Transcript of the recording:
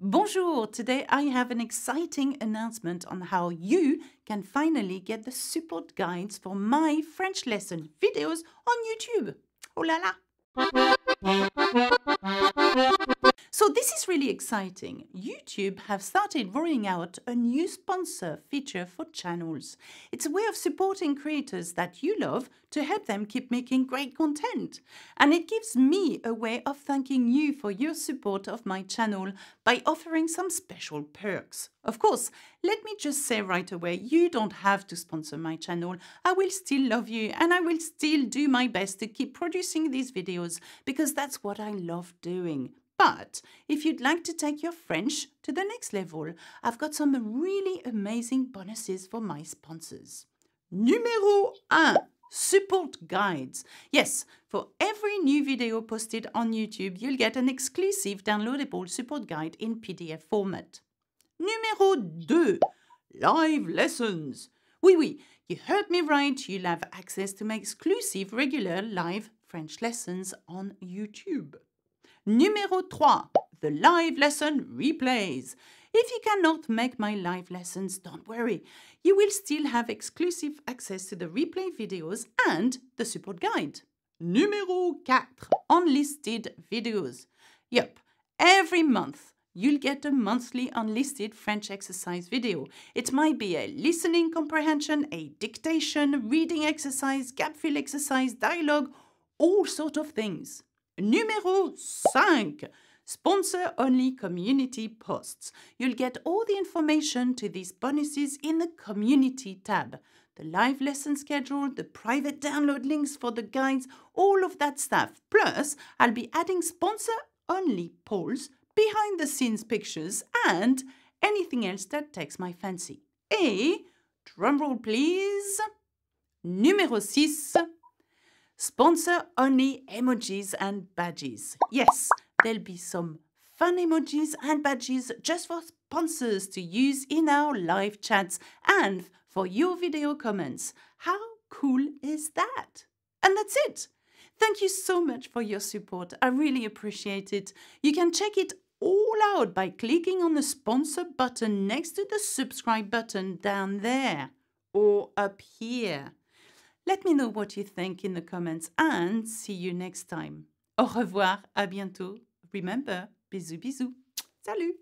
Bonjour! Today I have an exciting announcement on how you can finally get the support guides for my French lesson videos on YouTube. Oh la la! So this is really exciting. YouTube have started rolling out a new sponsor feature for channels. It's a way of supporting creators that you love to help them keep making great content. And it gives me a way of thanking you for your support of my channel by offering some special perks. Of course, let me just say right away, you don't have to sponsor my channel. I will still love you and I will still do my best to keep producing these videos because that's what I love doing. But if you'd like to take your French to the next level, I've got some really amazing bonuses for my sponsors. Numéro 1. Support guides. Yes, for every new video posted on YouTube, you'll get an exclusive downloadable support guide in PDF format. Numéro 2. Live lessons. Oui, you heard me right. You'll have access to my exclusive regular live French lessons on YouTube. Numéro 3. The live lesson replays. If you cannot make my live lessons, don't worry. You will still have exclusive access to the replay videos and the support guide. Numéro 4. Unlisted videos. Yep, every month you'll get a monthly unlisted French exercise video. It might be a listening comprehension, a dictation, reading exercise, gap fill exercise, dialogue, all sorts of things. Numéro 5. Sponsor-only community posts. You'll get all the information to these bonuses in the community tab. The live lesson schedule, the private download links for the guides, all of that stuff. Plus, I'll be adding sponsor-only polls, behind-the-scenes pictures, and anything else that takes my fancy. Et, drumroll please, numéro 6. Sponsor-only emojis and badges. Yes, there'll be some fun emojis and badges just for sponsors to use in our live chats and for your video comments. How cool is that? And that's it. Thank you so much for your support. I really appreciate it. You can check it all out by clicking on the sponsor button next to the subscribe button down there or up here. Let me know what you think in the comments and see you next time. Au revoir, à bientôt. Remember, bisous bisous. Salut!